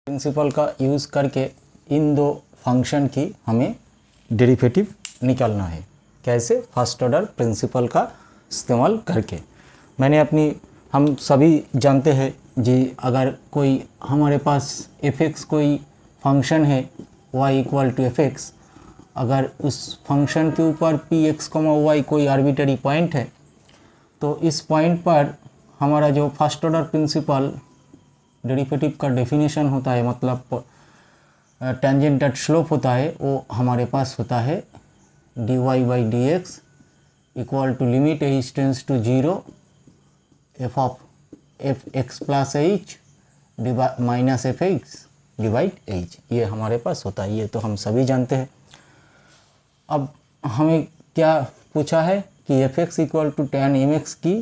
Principal का use करके इन दो फंक्शन की हमें डेरिवेटिव निकालना है। कैसे? फर्स्ट ऑर्डर प्रिंसिपल का इस्तेमाल करके। हम सभी जानते हैं जी, अगर कोई हमारे पास f(x) कोई फंक्शन है y इक्वल टू f(x), अगर उस फंक्शन के ऊपर p(x, y) कोई आर्बिटरी पॉइंट है, तो इस पॉइंट पर हमारा जो फर्स्ट ऑर्डर प्रिंसिपल डेरिवेटिव का डेफिनेशन होता है, मतलब टेंजेंट एट स्लोप होता है, वो हमारे पास होता है dy by D X equal to limit h tends to 0 f of f(x) plus h minus f(x) divide h, ये हमारे पास होता है। ये तो हम सभी जानते हैं। अब हमें क्या पूछा है कि f(x) equal to tan mx की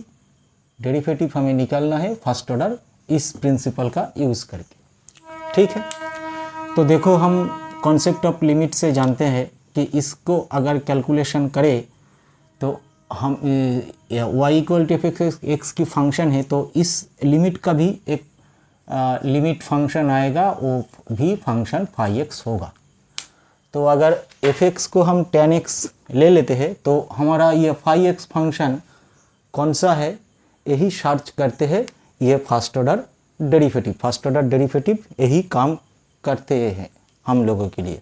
डेरिवेटिव हमें निकालना है फर्स्ट ऑर्डर इस प्रिंसिपल का यूज़ करके। ठीक है, तो देखो, हम कॉन्सेप्ट ऑफ लिमिट से जानते हैं कि इसको अगर कैलकुलेशन करें तो हम y इक्वल टू f(x) की फंक्शन है, तो इस लिमिट का भी एक लिमिट फंक्शन आएगा, वो भी फंक्शन φx होगा। तो अगर f(x) को हम tan x ले लेते हैं तो हमारा ये φx फंक्शन कौन सा है, यही सर्च करते हैं। ये फर्स्ट ऑर्डर डेरिवेटिव यही काम करते हैं हम लोगों के लिए।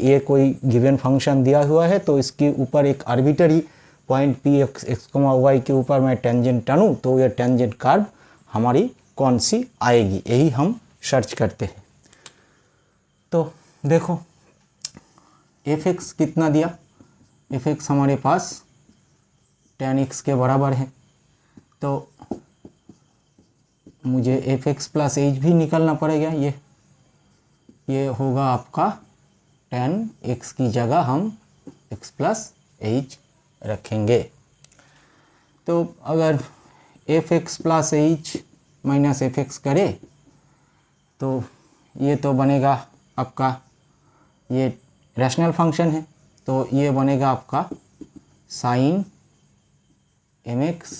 ये कोई गिवन फंक्शन दिया हुआ है, तो इसके ऊपर एक आर्बिटरी पॉइंट p(x, y) के ऊपर मैं टेंजेंट टानूँ तो ये टेंजेंट कर्व हमारी कौन सी आएगी, यही हम सर्च करते हैं। तो देखो, f(x) कितना दिया, f(x) हमारे पास tan x के बराबर है, तो मुझे f(x) प्लस h भी निकालना पड़ेगा। ये होगा आपका tan x की जगह हम x प्लस h रखेंगे। तो अगर f(x) plus h minus f(x) करें तो ये तो बनेगा आपका, ये रैशनल फंक्शन है, तो ये बनेगा आपका sine mx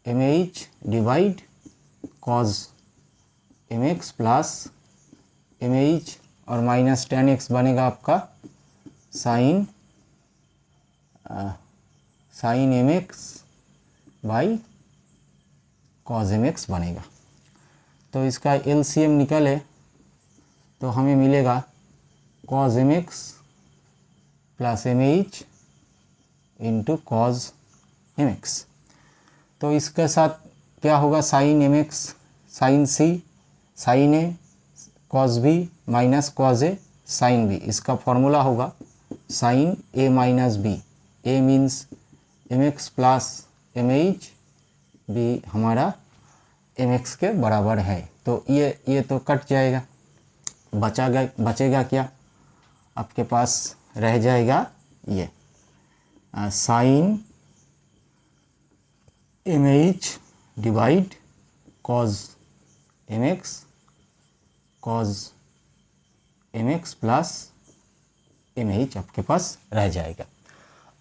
mh divide cos mx plus mh और माइनस tan x बनेगा आपका sine mx by cos mx बनेगा। तो इसका LCM निकले तो हमें मिलेगा cos mx plus mh into cos mx। तो इसके साथ क्या होगा, sine mx sine c sine a cos b minus cos a sine b, इसका फॉर्मूला होगा sine a minus b। a means mx plus mh, b हमारा mx के बराबर है। तो ये तो कट जाएगा, बचेगा क्या, आपके पास रह जाएगा ये sine mh divide cos mx plus mh आपके पास रह जाएगा।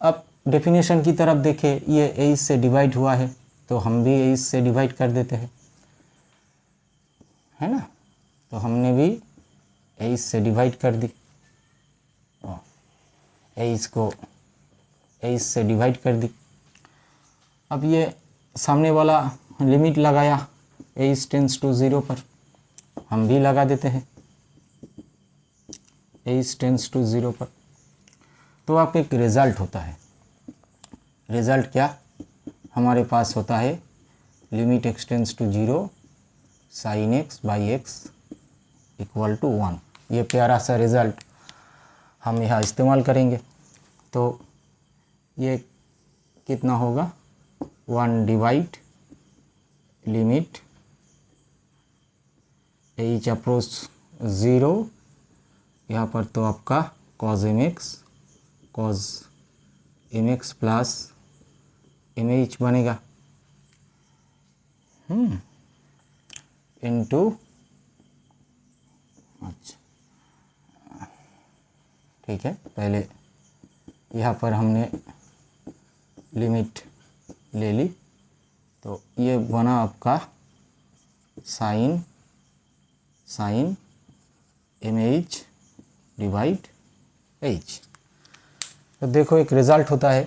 अब डेफिनेशन की तरफ देखें, ये h से डिवाइड हुआ है, तो हम भी h से डिवाइड कर देते हैं, है ना। तो हमने भी h से डिवाइड कर दी, h को h से डिवाइड कर दी। अब ये सामने वाला लिमिट लगाया h टेंस टू 0 पर, हम भी लगा देते हैं h टेंस टू 0 पर। तो आप एक रिज़ल्ट होता है, रिज़ल्ट क्या हमारे पास होता है, limit x tends to 0 sine x by x equal to 1। ये प्यारा सा रिज़ल्ट हम यहाँ इस्तेमाल करेंगे। तो ये कितना होगा, 1 डिवाइड लिमिट h अप्रोच 0, यहाँ पर तो आपका cos mx प्लस mh बनेगा इनटू, अच्छा ठीक है, पहले यहाँ पर हमने लिमिट ले ली, तो ये बना आपका sine sine M H divide H. तो देखो एक रिज़ल्ट होता है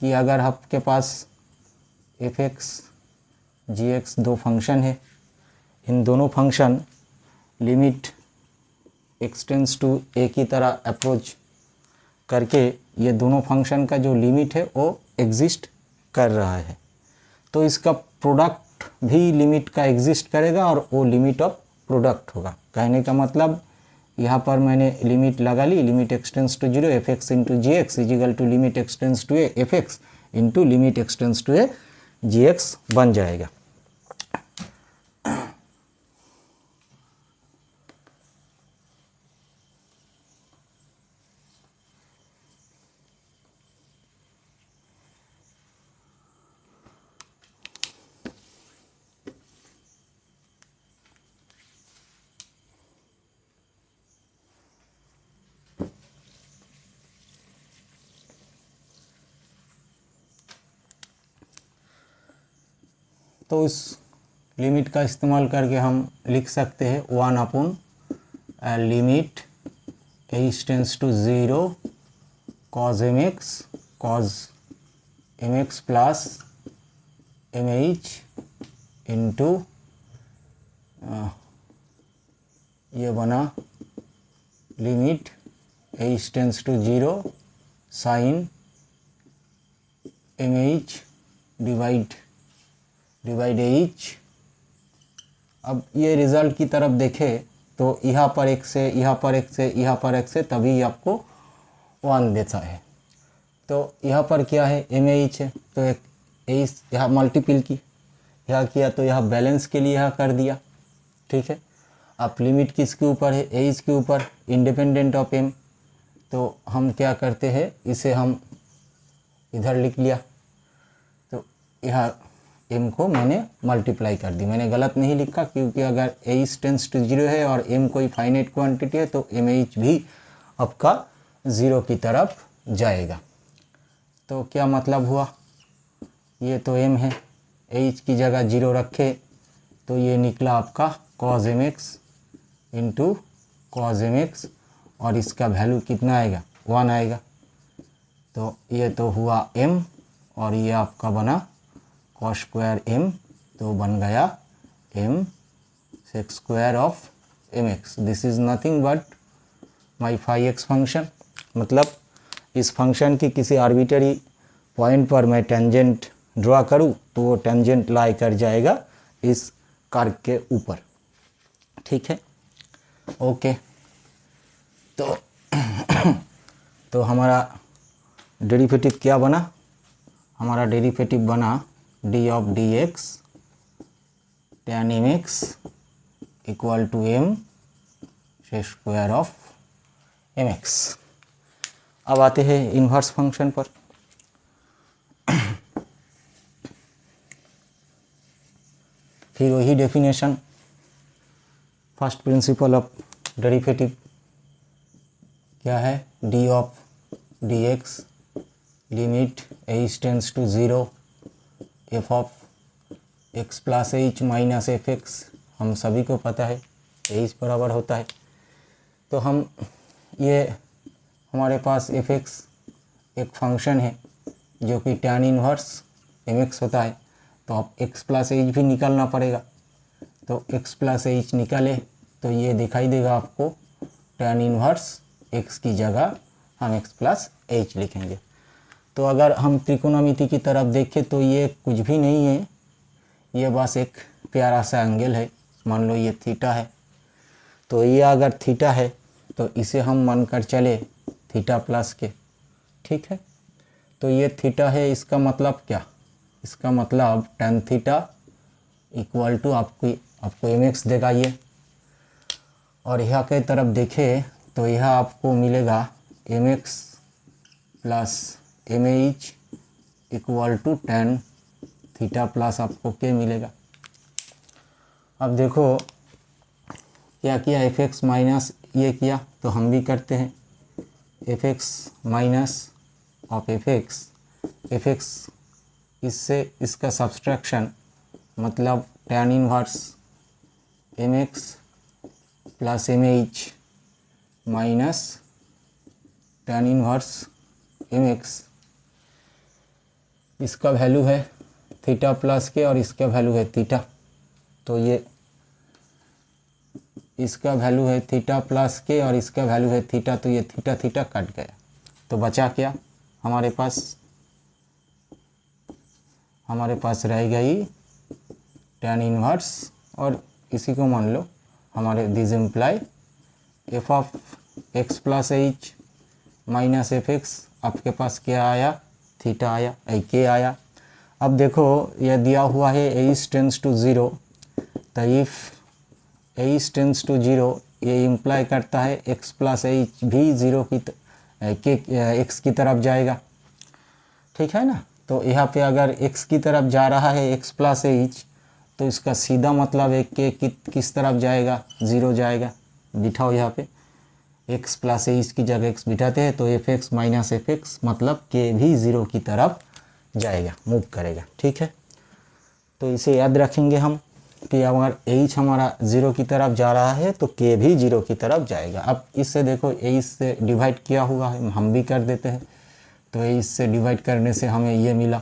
कि अगर आपके पास एफ एक्स जी एक्स दो फंक्शन है, इन दोनों function limit extends to A की तरह अप्रोच करके ये दोनों फंक्शन का जो लिमिट है वो एग्जिस्ट कर रहा है, तो इसका प्रोडक्ट भी लिमिट का एग्जिस्ट करेगा और वो लिमिट ऑफ प्रोडक्ट होगा। कहने का मतलब यहाँ पर मैंने लिमिट लगा ली, limit extends to zero F X into G X is equal to limit extends to A F X into limit extends to A G X बन जाएगा। तो इस लिमिट का इस्तेमाल करके हम लिख सकते हैं 1 limit H tends to 0 cos M X plus M H into ये बना limit H tends to 0 sine M H divide H. अब ये रिज़ल्ट की तरफ देखें तो यहाँ पर एक से यहाँ पर एक से यहाँ पर एक से तभी आपको 1 देता है। तो यहाँ पर क्या है एम एच है, तो एक एच यहाँ मल्टीपल की यहाँ किया तो यहाँ बैलेंस के लिए यहाँ कर दिया, ठीक है। अब लिमिट किसके ऊपर है, एच के ऊपर, इंडिपेंडेंट ऑफ एम। तो हम क्या करते हैं, इसे हम इधर लिख लिया, तो यहाँ m को मैंने मल्टीप्लाई कर दी। मैंने गलत नहीं लिखा क्योंकि अगर h टेंस टू 0 है और m कोई फाइनाइट क्वांटिटी है तो mh भी आपका 0 की तरफ जाएगा। तो क्या मतलब हुआ, ये तो m है, h की जगह 0 रखे तो ये निकला आपका cos mx into cos mx और इसका वैल्यू कितना आएगा 1 आएगा। तो ये तो हुआ m और ये आपका बना cos स्क्वायर m, तो बन गया m sec square of mx। This is nothing but my phi X function. मतलब इस फंक्शन की किसी आर्बिटरी पॉइंट पर मैं टेंजेंट ड्रा करूँ तो वो टेंजेंट लाई कर जाएगा इस कर्व के ऊपर, ठीक है। ओके, तो हमारा डेरिवेटिव क्या बना, हमारा डेरिवेटिव बना D of D X tan M X equal to M sec square of M X. अब आते हैं इन्वर्स फंक्शन पर। फिर वही definition, first principle of derivative क्या है, D of D X limit H tends to 0 F of X plus H minus F X. हम सभी को पता है एच बराबर होता है। तो हम ये हमारे पास एफ एक्स एक फंक्शन है जो कि टैन इनवर्स एम एक्स होता है, तो अब एक्स प्लस एच भी निकालना पड़ेगा। तो एक्स प्लस एच निकाले तो ये दिखाई देगा आपको टैन इनवर्स एक्स की जगह हम एक्स प्लस एच लिखेंगे। तो अगर हम त्रिकोणमिति की तरफ देखें तो ये कुछ भी नहीं है, ये बस एक प्यारा सा एंगल है। मान लो ये थीटा है, तो ये अगर थीटा है तो इसे हम मानकर चले थीटा प्लस के, ठीक है। तो ये थीटा है, इसका मतलब क्या, इसका मतलब tan थीटा इक्वल टू आपको एम एक्स देगा ये। और यहाँ के तरफ देखें तो यह आपको मिलेगा M X plus M H equal to tan theta plus आपको के मिलेगा। अब देखो क्या किया, एफ एक्स माइनस ये किया तो हम भी करते हैं, F X minus of F X इससे इसका सब्सट्रैक्शन मतलब tan inverse M X plus M H minus tan inverse M X, इसका वैल्यू है थीटा प्लस के और इसका वैल्यू है थीटा, तो ये इसका वैल्यू है थीटा प्लस के और इसका वैल्यू है थीटा, तो ये थीटा थीटा कट गया, तो बचा क्या हमारे पास रह गई tan इनवर्स, और इसी को मान लो हमारे this imply F of X plus H minus F x, आपके पास क्या आया थीटा आया, के आया। अब देखो यह दिया हुआ है एच टेंस टू ज़ीरो, तो if H tends to zero ये इम्प्लाई करता है एक्स प्लस एच भी ज़ीरो की एक्स की तरफ जाएगा, ठीक है ना। तो यहाँ पे अगर x की तरफ जा रहा है x प्लस एच, तो इसका सीधा मतलब है कि किस तरफ जाएगा, ज़ीरो जाएगा। बिठाओ यहाँ पे x प्लस एच की जगह x बिठाते हैं, तो F X minus F x मतलब के भी ज़ीरो की तरफ जाएगा, मूव करेगा, ठीक है। तो इसे याद रखेंगे हम कि अगर एच हमारा ज़ीरो की तरफ जा रहा है तो के भी ज़ीरो की तरफ जाएगा। अब इससे देखो एच से डिवाइड किया हुआ है, हम भी कर देते हैं, तो एच से डिवाइड करने से हमें ये मिला।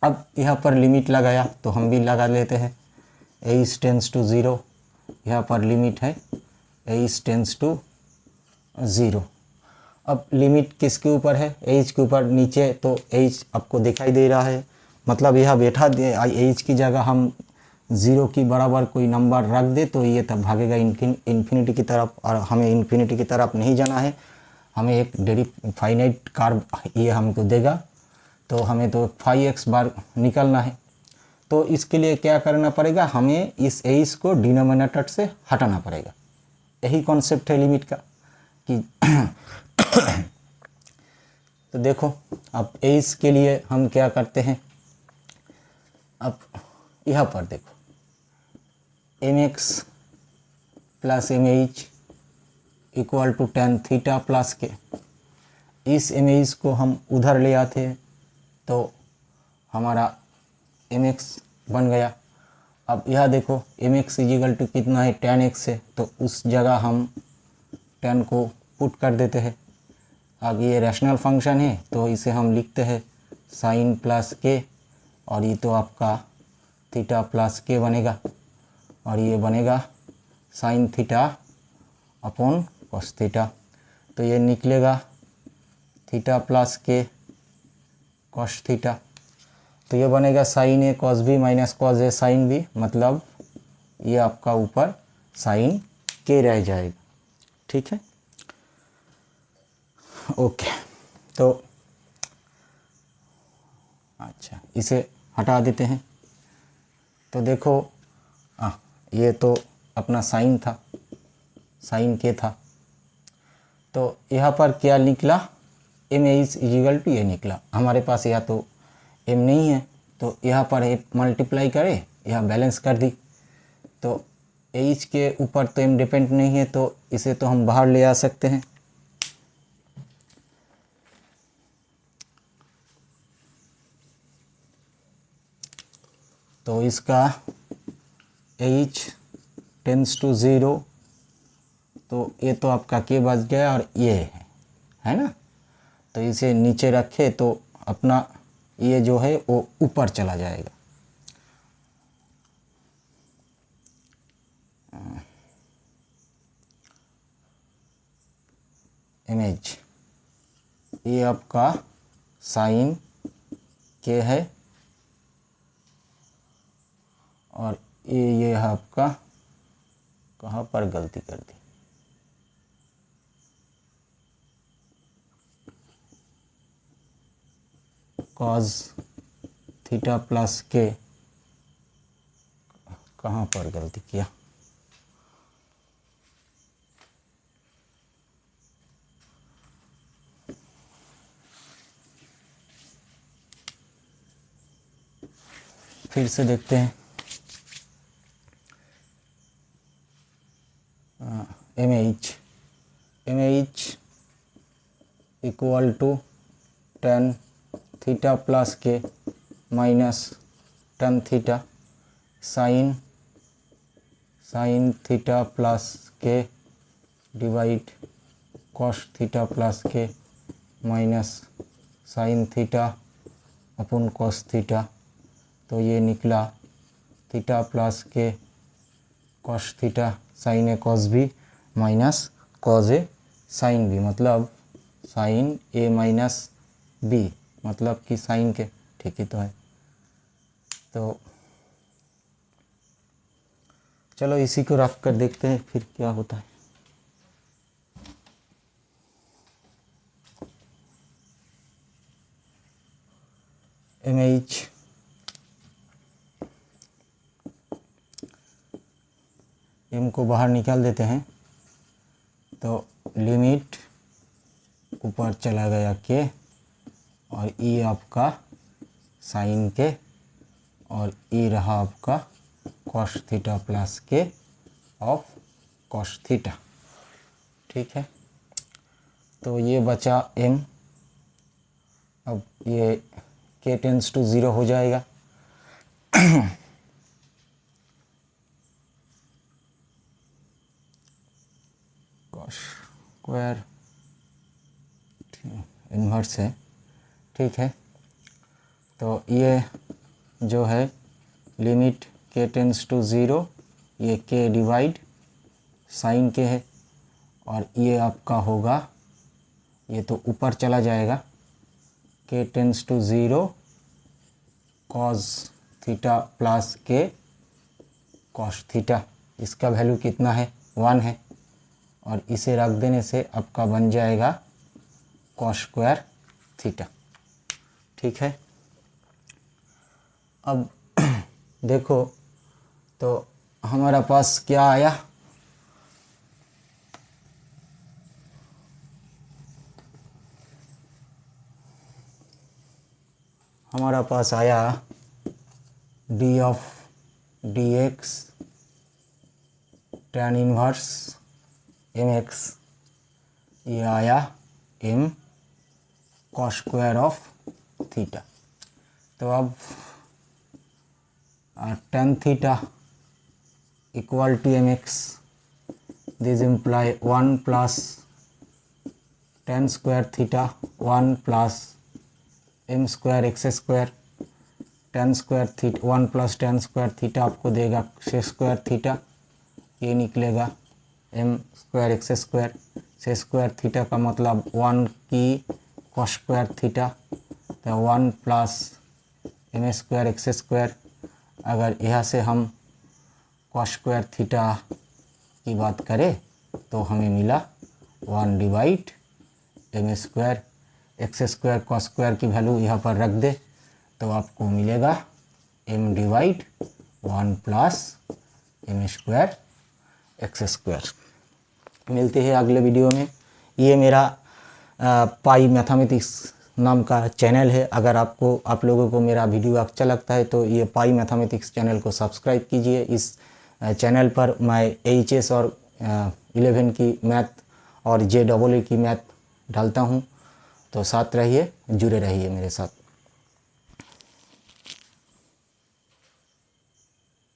अब यहाँ पर लिमिट लगाया तो हम भी लगा लेते हैं, एच टेंस टू ज़ीरो, यहाँ पर लिमिट है एच टेंस टू ज़ीरो। अब लिमिट किसके ऊपर है, एच के ऊपर, नीचे तो एच आपको दिखाई दे रहा है, मतलब यह बैठा एच की जगह हम ज़ीरो की बराबर कोई नंबर रख दे तो ये तब भागेगा इन्फिनिटी की तरफ, और हमें इन्फिनिटी की तरफ नहीं जाना है, हमें एक फाइनाइट कार्व ये हमको देगा, तो हमें तो 5x बार निकलना है। तो इसके लिए क्या करना पड़ेगा, हमें इस एच को डिनोमिनेटर से हटाना पड़ेगा। यही कॉन्सेप्ट है लिमिट का कि तो देखो अब एच के लिए हम क्या करते हैं, अब यहाँ पर देखो M X plus M H equal to tan theta plus K, इस एम एच को हम उधर ले आते हैं तो हमारा एम एक्स बन गया। अब यह देखो एम एक्स इजिकल टू कितना है tan एक्स है, तो उस जगह हम tan को पुट कर देते हैं। अब ये रैशनल फंक्शन है तो इसे हम लिखते हैं साइन प्लस के, और ये तो आपका थीटा प्लस के बनेगा, और ये बनेगा sine theta upon cos theta, तो ये निकलेगा theta plus K cos theta, तो ये बनेगा sign A cos B minus cos A sine B, मतलब ये आपका ऊपर साइन के रह जाएगा, ठीक है। ओके, तो अच्छा इसे हटा देते हैं। तो देखो ये तो अपना साइन था, साइन के था, तो यहाँ पर क्या निकला, एम एच इजिकल टू ये निकला। हमारे पास या तो एम नहीं है तो यहाँ पर मल्टीप्लाई करे, यहाँ बैलेंस कर दी, तो एच के ऊपर तो एम डिपेंड नहीं है, तो इसे तो हम बाहर ले आ सकते हैं। तो इसका एच टेंस टू ज़ीरो, तो ये तो आपका के बच गया, और ये है ना, तो इसे नीचे रखे तो अपना ये जो है वो ऊपर चला जाएगा। इमेज ये आपका साइन के है, और ये है आपका, कहाँ पर गलती कर दी, कॉस थीटा प्लस के, कहाँ पर गलती किया, फिर से देखते हैं। M H equal to tan theta plus K minus tan theta sine theta plus K divide cos theta plus K minus sine theta upon cos theta. तो ये निकला theta plus K cos theta sine A cos B minus cos A sine B, मतलब sine A minus B, मतलब कि sign के, ठीक ही तो है। तो चलो इसी को रख कर देखते हैं फिर क्या होता है। इमेज एम को बाहर निकाल देते हैं, तो लिमिट ऊपर चला गया के, और ई आपका साइन के, और ई रहा आपका कॉस थीटा प्लस के ऑफ कॉस थीटा, ठीक है। तो ये बचा एम। अब ये के टेंस टू 0 हो जाएगा। कॉस स्क्वायर इन्वर्स है, ठीक है। तो ये जो है लिमिट के टेंस टू 0, ये के डिवाइड साइन के है, और ये आपका होगा, ये तो ऊपर चला जाएगा, K tends to 0 cos theta plus K cos theta. इसका वैल्यू कितना है, 1 है, और इसे रख देने से आपका बन जाएगा कॉस स्क्वायर थीटा, ठीक है। अब देखो तो हमारा पास क्या आया, हमारा पास आया D of D X tan inverse M X, ये आया M cos square of theta. तो अब tan theta equal to M X, this imply 1 plus tan square theta 1 plus M square X square, tan square theta 1 plus tan square theta आपको देगा sec square theta, ये निकलेगा M square X square, sec square theta का मतलब 1 की cos square theta, तो 1 plus M square X square. अगर यहाँ से हम कॉस स्क्वायर थीटा की बात करें तो हमें मिला 1 divide M square X square, cos square की वैल्यू यहाँ पर रख दे तो आपको मिलेगा M divide 1 plus M square X square. मिलते हैं अगले वीडियो में। ये मेरा पाई मैथमेटिक्स नाम का चैनल है। अगर आप लोगों को मेरा वीडियो अच्छा लगता है तो ये पाई मैथमेटिक्स चैनल को सब्सक्राइब कीजिए। इस चैनल पर मैं एचएस और 11 की मैथ और JEE की मैथ डालता हूँ, तो साथ रहिए, जुड़े रहिए मेरे साथ।